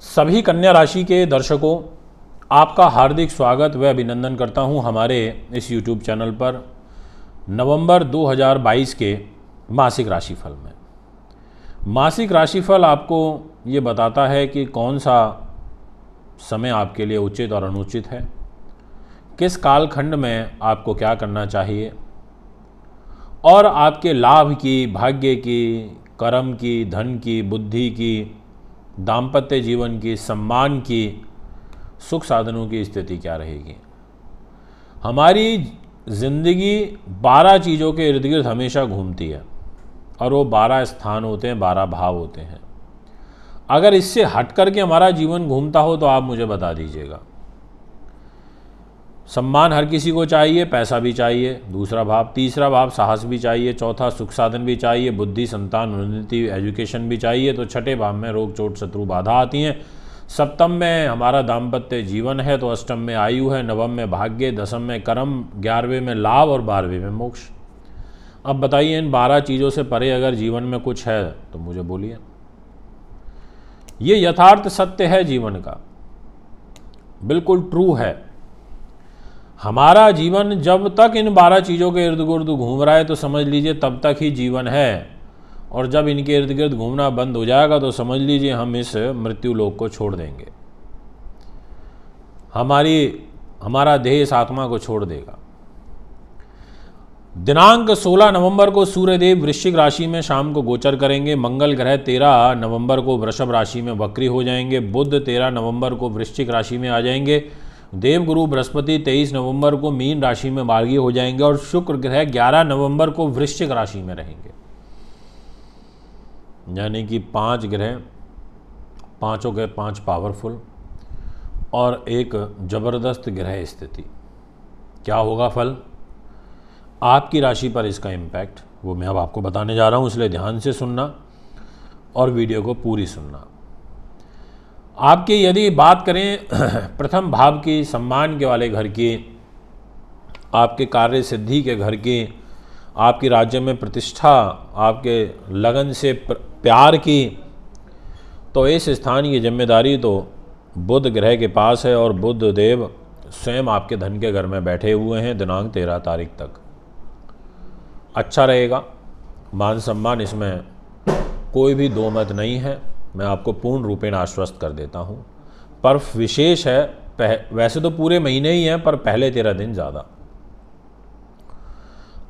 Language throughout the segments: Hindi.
सभी कन्या राशि के दर्शकों, आपका हार्दिक स्वागत व अभिनंदन करता हूं हमारे इस YouTube चैनल पर नवंबर 2022 के मासिक राशिफल में। मासिक राशिफल आपको ये बताता है कि कौन सा समय आपके लिए उचित और अनुचित है, किस कालखंड में आपको क्या करना चाहिए और आपके लाभ की, भाग्य की, कर्म की, धन की, बुद्धि की, दाम्पत्य जीवन की, सम्मान की, सुख साधनों की स्थिति क्या रहेगी। हमारी जिंदगी 12 चीज़ों के इर्द गिर्द हमेशा घूमती है और वो 12 स्थान होते हैं, 12 भाव होते हैं। अगर इससे हट करके हमारा जीवन घूमता हो तो आप मुझे बता दीजिएगा। सम्मान हर किसी को चाहिए, पैसा भी चाहिए, दूसरा भाव। तीसरा भाव साहस भी चाहिए। चौथा सुख साधन भी चाहिए, बुद्धि, संतान, उन्नति, एजुकेशन भी चाहिए। तो छठे भाव में रोग, चोट, शत्रु, बाधा आती हैं। सप्तम में हमारा दाम्पत्य जीवन है तो अष्टम में आयु है, नवम में भाग्य, दसम में कर्म, 11वें में लाभ और 12वें में मोक्ष। अब बताइए, इन 12 चीज़ों से परे अगर जीवन में कुछ है तो मुझे बोलिए। ये यथार्थ सत्य है जीवन का, बिल्कुल ट्रू है। हमारा जीवन जब तक इन 12 चीज़ों के इर्द गिर्द घूम रहा है तो समझ लीजिए तब तक ही जीवन है, और जब इनके इर्द गिर्द घूमना बंद हो जाएगा तो समझ लीजिए हम इस मृत्यु लोक को छोड़ देंगे। हमारा देह इस आत्मा को छोड़ देगा। दिनांक 16 नवंबर को सूर्यदेव वृश्चिक राशि में शाम को गोचर करेंगे। मंगल ग्रह 13 नवंबर को वृषभ राशि में वक्री हो जाएंगे। बुध 13 नवंबर को वृश्चिक राशि में आ जाएंगे। देवगुरु बृहस्पति 23 नवंबर को मीन राशि में मार्गी हो जाएंगे और शुक्र ग्रह 11 नवंबर को वृश्चिक राशि में रहेंगे। यानी कि 5 ग्रह, पांचों के 5 पावरफुल और एक जबरदस्त ग्रह स्थिति। क्या होगा फल आपकी राशि पर, इसका इम्पैक्ट वो मैं अब आपको बताने जा रहा हूं, इसलिए ध्यान से सुनना और वीडियो को पूरी सुनना। आपकी यदि बात करें प्रथम भाव की, सम्मान के वाले घर की, आपके कार्य सिद्धि के घर की, आपकी राज्य में प्रतिष्ठा, आपके लगन से प्यार की, तो इस स्थान की जिम्मेदारी तो बुध ग्रह के पास है और बुध देव स्वयं आपके धन के घर में बैठे हुए हैं दिनांक 13 तारीख तक। अच्छा रहेगा, मान सम्मान, इसमें कोई भी दो मत नहीं है, मैं आपको पूर्ण रूपेण आश्वस्त कर देता हूं। पर विशेष है, वैसे तो पूरे महीने ही हैं पर पहले 13 दिन ज़्यादा।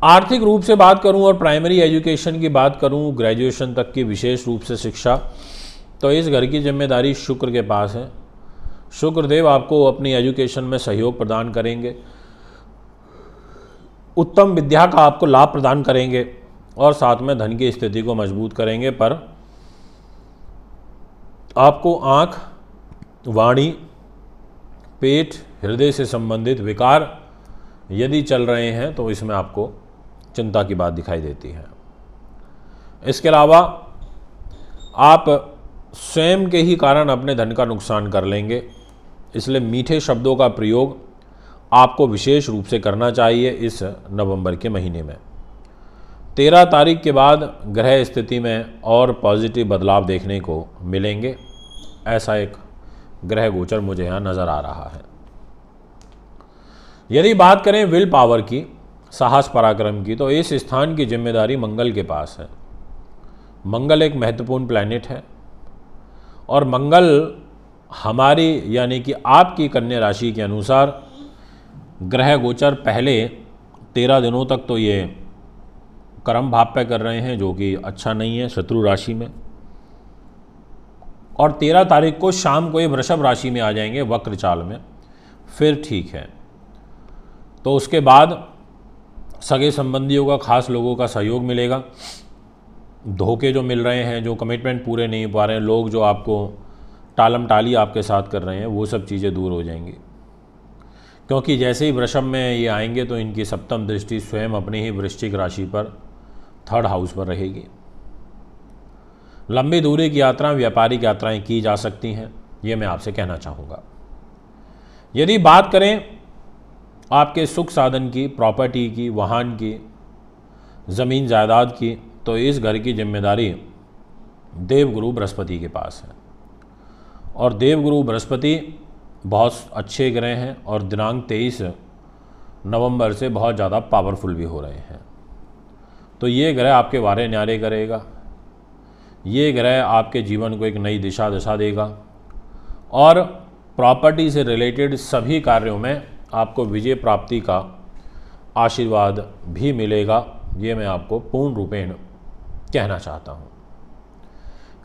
आर्थिक रूप से बात करूं और प्राइमरी एजुकेशन की बात करूं, ग्रेजुएशन तक की विशेष रूप से शिक्षा, तो इस घर की जिम्मेदारी शुक्र के पास है। शुक्रदेव आपको अपनी एजुकेशन में सहयोग प्रदान करेंगे, उत्तम विद्या का आपको लाभ प्रदान करेंगे और साथ में धन की स्थिति को मजबूत करेंगे। पर आपको आँख, वाणी, पेट, हृदय से संबंधित विकार यदि चल रहे हैं तो इसमें आपको चिंता की बात दिखाई देती है। इसके अलावा आप स्वयं के ही कारण अपने धन का नुकसान कर लेंगे, इसलिए मीठे शब्दों का प्रयोग आपको विशेष रूप से करना चाहिए इस नवंबर के महीने में। 13 तारीख के बाद ग्रह स्थिति में और पॉजिटिव बदलाव देखने को मिलेंगे, ऐसा एक ग्रह गोचर मुझे यहाँ नज़र आ रहा है। यदि बात करें विल पावर की, साहस पराक्रम की, तो इस स्थान की जिम्मेदारी मंगल के पास है। मंगल एक महत्वपूर्ण प्लैनेट है और मंगल हमारी यानी कि आपकी कन्या राशि के अनुसार ग्रह गोचर पहले 13 दिनों तक तो ये कर्म भाव पे कर रहे हैं, जो कि अच्छा नहीं है, शत्रु राशि में। और 13 तारीख को शाम को ये वृषभ राशि में आ जाएंगे वक्र चाल में, फिर ठीक है। तो उसके बाद सगे संबंधियों का, खास लोगों का सहयोग मिलेगा। धोखे जो मिल रहे हैं, जो कमिटमेंट पूरे नहीं हो पा रहे हैं, लोग जो आपको टालम टाली आपके साथ कर रहे हैं, वो सब चीज़ें दूर हो जाएंगी। क्योंकि जैसे ही वृषभ में ये आएंगे तो इनकी सप्तम दृष्टि स्वयं अपनी ही वृश्चिक राशि पर, 3rd हाउस पर रहेगी। लंबी दूरी की यात्रा, व्यापारिक यात्राएं की जा सकती हैं, ये मैं आपसे कहना चाहूँगा। यदि बात करें आपके सुख साधन की, प्रॉपर्टी की, वाहन की, ज़मीन जायदाद की, तो इस घर की जिम्मेदारी देवगुरु बृहस्पति के पास है। और देवगुरु बृहस्पति बहुत अच्छे ग्रह हैं और दिनांक 23 नवंबर से बहुत ज़्यादा पावरफुल भी हो रहे हैं। तो ये ग्रह आपके वारे न्यारे करेगा, ये ग्रह आपके जीवन को एक नई दिशा देगा और प्रॉपर्टी से रिलेटेड सभी कार्यों में आपको विजय प्राप्ति का आशीर्वाद भी मिलेगा। ये मैं आपको पूर्ण रूपेण कहना चाहता हूँ।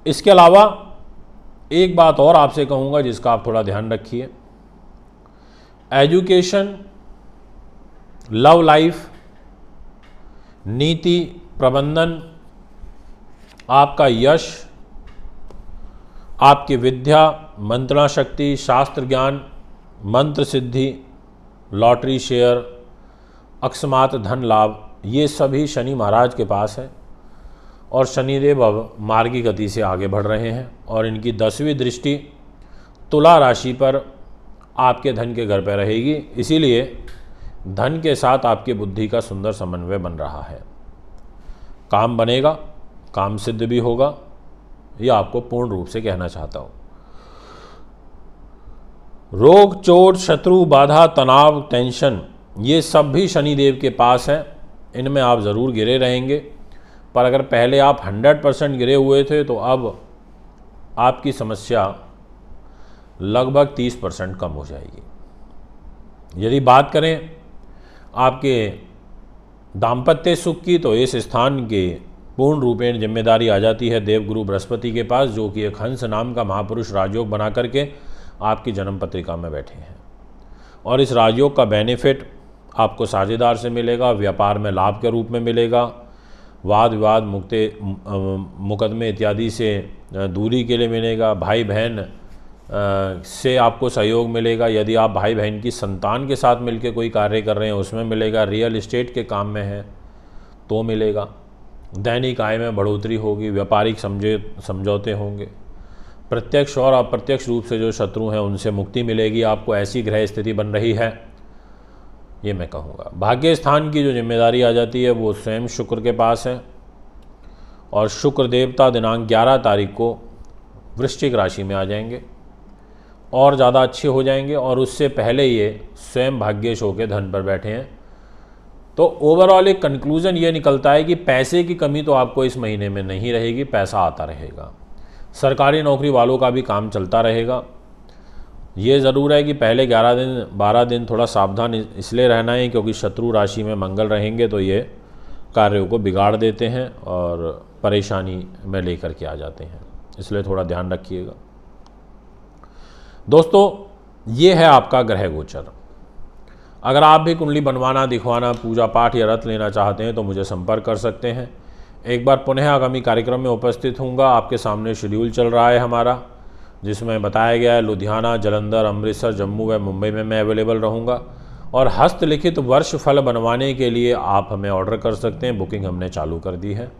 इसके अलावा एक बात और आपसे कहूँगा जिसका आप थोड़ा ध्यान रखिए। एजुकेशन, लव लाइफ, नीति प्रबंधन, आपका यश, आपकी विद्या, मंत्रणा शक्ति, शास्त्र ज्ञान, मंत्र सिद्धि, लॉटरी शेयर, अकस्मात धन लाभ, ये सभी शनि महाराज के पास है और शनिदेव अब मार्गी गति से आगे बढ़ रहे हैं और इनकी 10वीं दृष्टि तुला राशि पर आपके धन के घर पर रहेगी। इसीलिए धन के साथ आपकी बुद्धि का सुंदर समन्वय बन रहा है। काम बनेगा, काम सिद्ध भी होगा, ये आपको पूर्ण रूप से कहना चाहता हूँ। रोग, चोट, शत्रु, बाधा, तनाव, टेंशन, ये सब भी शनिदेव के पास है। इनमें आप ज़रूर गिरे रहेंगे, पर अगर पहले आप 100% गिरे हुए थे तो अब आपकी समस्या लगभग 30% कम हो जाएगी। यदि बात करें आपके दाम्पत्य सुख की, तो इस स्थान के पूर्ण रूपेण जिम्मेदारी आ जाती है देवगुरु बृहस्पति के पास, जो कि एक हंस नाम का महापुरुष राजयोग बना करके आपकी जन्म पत्रिका में बैठे हैं। और इस राजयोग का बेनिफिट आपको साझेदार से मिलेगा, व्यापार में लाभ के रूप में मिलेगा, वाद विवाद, मुकदमे इत्यादि से दूरी के लिए मिलेगा, भाई बहन से आपको सहयोग मिलेगा। यदि आप भाई बहन की संतान के साथ मिलकर कोई कार्य कर रहे हैं उसमें मिलेगा, रियल एस्टेट के काम में है तो मिलेगा, दैनिक आय में बढ़ोतरी होगी, व्यापारिक समझौते होंगे, प्रत्यक्ष और अप्रत्यक्ष रूप से जो शत्रु हैं उनसे मुक्ति मिलेगी। आपको ऐसी ग्रह स्थिति बन रही है, ये मैं कहूँगा। भाग्य स्थान की जो जिम्मेदारी आ जाती है वो स्वयं शुक्र के पास है और शुक्र देवता दिनांक 11 तारीख को वृश्चिक राशि में आ जाएंगे और ज़्यादा अच्छे हो जाएंगे और उससे पहले ये स्वयं भाग्येश होकर धन पर बैठे हैं। तो ओवरऑल एक कंक्लूजन ये निकलता है कि पैसे की कमी तो आपको इस महीने में नहीं रहेगी, पैसा आता रहेगा। सरकारी नौकरी वालों का भी काम चलता रहेगा। ये ज़रूर है कि पहले 12 दिन थोड़ा सावधान इसलिए रहना है क्योंकि शत्रु राशि में मंगल रहेंगे तो ये कार्यों को बिगाड़ देते हैं और परेशानी में लेकर के आ जाते हैं, इसलिए थोड़ा ध्यान रखिएगा। दोस्तों, ये है आपका ग्रह गोचर। अगर आप भी कुंडली बनवाना, दिखवाना, पूजा पाठ या रत लेना चाहते हैं तो मुझे संपर्क कर सकते हैं। एक बार पुनः आगामी कार्यक्रम में उपस्थित होऊंगा। आपके सामने शेड्यूल चल रहा है हमारा, जिसमें बताया गया है लुधियाना, जालंधर, अमृतसर, जम्मू व मुंबई में मैं अवेलेबल रहूँगा। और हस्तलिखित वर्ष फल बनवाने के लिए आप हमें ऑर्डर कर सकते हैं, बुकिंग हमने चालू कर दी है।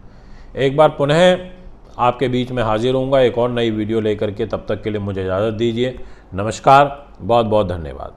एक बार पुनः आपके बीच में हाजिर होऊंगा एक और नई वीडियो लेकर के। तब तक के लिए मुझे इजाज़त दीजिए। नमस्कार, बहुत बहुत धन्यवाद।